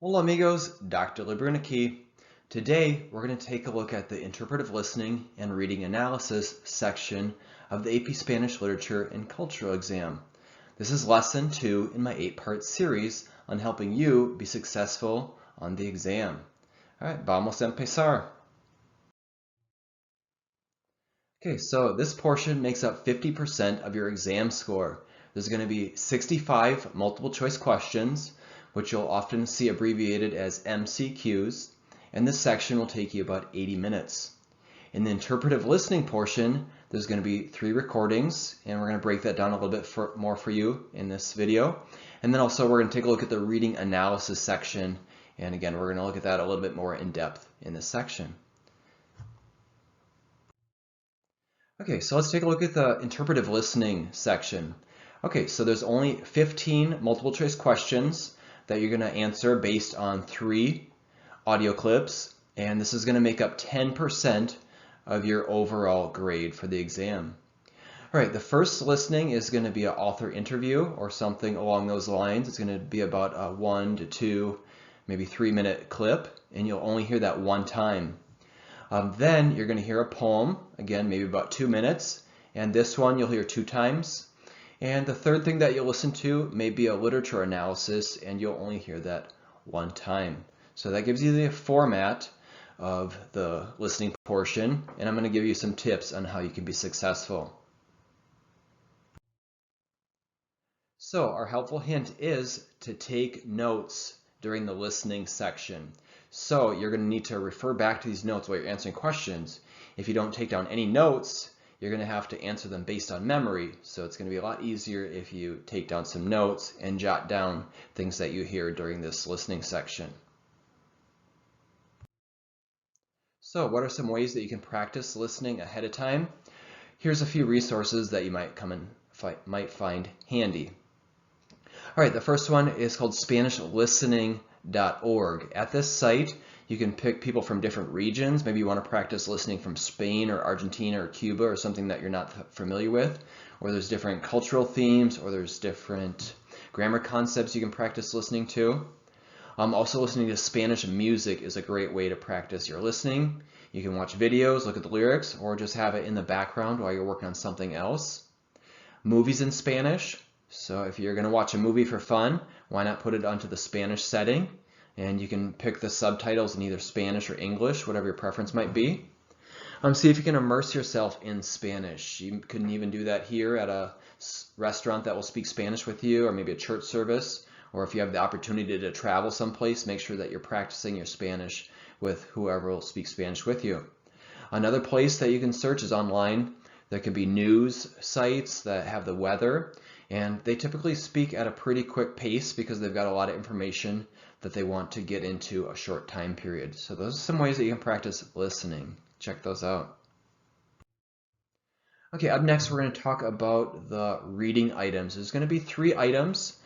Hola amigos, Dr. Libruniki. Today we're going to take a look at the Interpretive Listening and Reading Analysis section of the AP Spanish Literature and Cultural exam. This is lesson 2 in my 8-part series on helping you be successful on the exam. Alright, vamos a empezar. Okay, so this portion makes up 50% of your exam score. There's going to be 65 multiple choice questions, which you'll often see abbreviated as MCQs, and this section will take you about 80 minutes. In the interpretive listening portion, there's going to be 3 recordings, and we're going to break that down a little bit more for you in this video. And then also we're going to take a look at the reading analysis section, and again, we're going to look at that a little bit more in depth in this section. Okay, so let's take a look at the interpretive listening section. Okay, so there's only 15 multiple choice questions that you're going to answer based on 3 audio clips, and this is going to make up 10% of your overall grade for the exam. All right, the first listening is going to be an author interview or something along those lines. It's going to be about a 1 to 2, maybe 3-minute clip, and you'll only hear that one time. Then you're going to hear a poem, again, maybe about 2 minutes, and this one you'll hear 2 times. And the third thing that you'll listen to may be a literature analysis, and you'll only hear that 1 time. So that gives you the format of the listening portion, and I'm going to give you some tips on how you can be successful. So our helpful hint is to take notes during the listening section. So you're going to need to refer back to these notes while you're answering questions. If you don't take down any notes, you're going to have to answer them based on memory. So it's going to be a lot easier if you take down some notes and jot down things that you hear during this listening section. So what are some ways that you can practice listening ahead of time? Here's a few resources that you might find handy. All right, the first one is called Spanishlistening Org. At this site, you can pick people from different regions. Maybe you want to practice listening from Spain or Argentina or Cuba or something that you're not familiar with, or there's different cultural themes, or there's different grammar concepts you can practice listening to. Also, listening to Spanish music is a great way to practice your listening. You can watch videos, look at the lyrics, or just have it in the background while you're working on something else. Movies in Spanish. So if you're going to watch a movie for fun, why not put it onto the Spanish setting? And you can pick the subtitles in either Spanish or English, whatever your preference might be. See if you can immerse yourself in Spanish. You can even do that here at a restaurant that will speak Spanish with you, or maybe a church service. Or if you have the opportunity to travel someplace, make sure that you're practicing your Spanish with whoever will speak Spanish with you. Another place that you can search is online. There could be news sites that have the weather, and they typically speak at a pretty quick pace because they've got a lot of information that they want to get into a short time period. So those are some ways that you can practice listening. Check those out. Okay, up next we're going to talk about the reading items. There's going to be 3 items,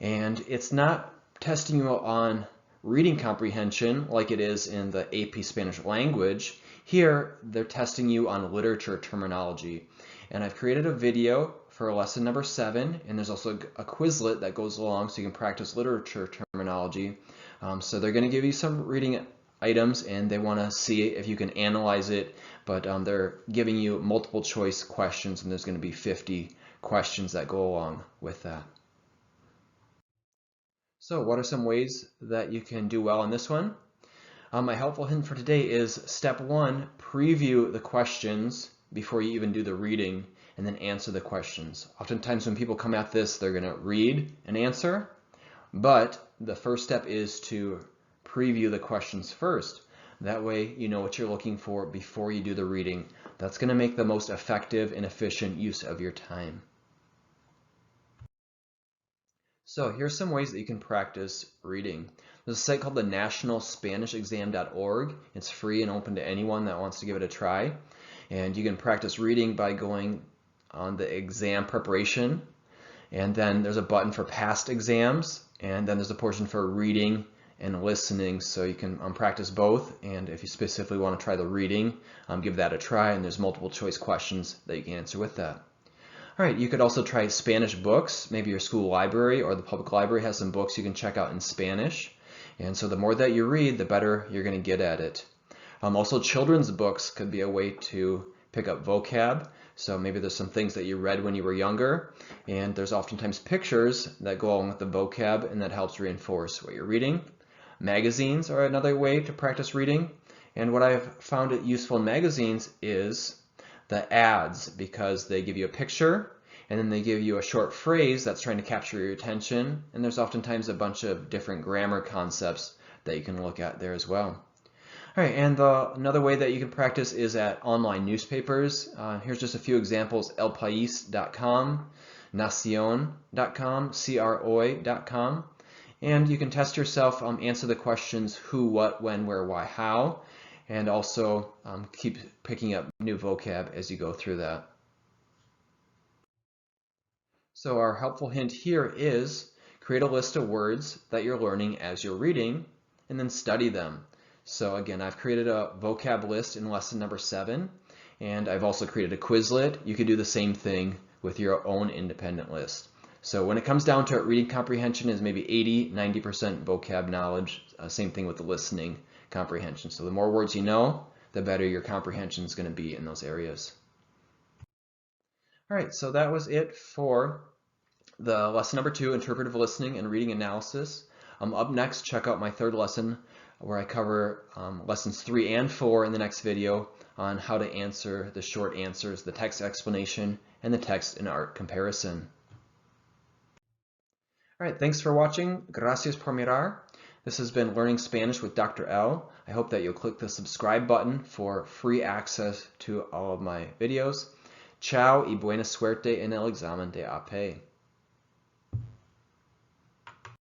and it's not testing you on reading comprehension like it is in the AP Spanish language. Here, they're testing you on literature terminology. And I've created a video for lesson number 7, and there's also a Quizlet that goes along so you can practice literature terminology. So they're going to give you some reading items, and they want to see if you can analyze it, but they're giving you multiple choice questions, and there's going to be 50 questions that go along with that. So what are some ways that you can do well on this one? My helpful hint for today is step 1, preview the questions before you even do the reading, and then answer the questions. Oftentimes when people come at this, they're going to read and answer, but the first step is to preview the questions first. That way you know what you're looking for before you do the reading. That's going to make the most effective and efficient use of your time. So here's some ways that you can practice reading. There's a site called the nationalspanishexam.org. It's free and open to anyone that wants to give it a try. And you can practice reading by going on the exam preparation. And then there's a button for past exams. And then there's a portion for reading and listening. So you can practice both. And if you specifically want to try the reading, give that a try. And there's multiple choice questions that you can answer with that. All right, you could also try Spanish books. Maybe your school library or the public library has some books you can check out in Spanish. And so the more that you read, the better you're going to get at it. Also, children's books could be a way to pick up vocab. So maybe there's some things that you read when you were younger, and there's oftentimes pictures that go along with the vocab, and that helps reinforce what you're reading. Magazines are another way to practice reading. And what I've found it useful in magazines is the ads, because they give you a picture and then they give you a short phrase that's trying to capture your attention. And there's oftentimes a bunch of different grammar concepts that you can look at there as well. All right, and another way that you can practice is at online newspapers. Here's just a few examples: elpais.com, nacion.com, croi.com. And you can test yourself, answer the questions who, what, when, where, why, how, and also keep picking up new vocab as you go through that. So our helpful hint here is create a list of words that you're learning as you're reading, and then study them. So again, I've created a vocab list in lesson number 7, and I've also created a Quizlet. You could do the same thing with your own independent list. So when it comes down to it, reading comprehension is maybe 80–90% vocab knowledge. Same thing with the listening comprehension. So the more words you know, the better your comprehension is going to be in those areas. All right, so that was it for the lesson number 2, interpretive listening and reading analysis. Up next, check out my 3rd lesson where I cover lessons 3 and 4 in the next video on how to answer the short answers, the text explanation, and the text and art comparison. All right, thanks for watching. Gracias por mirar. This has been Learning Spanish with Dr. L. I hope that you'll click the subscribe button for free access to all of my videos. Ciao y buena suerte en el examen de AP.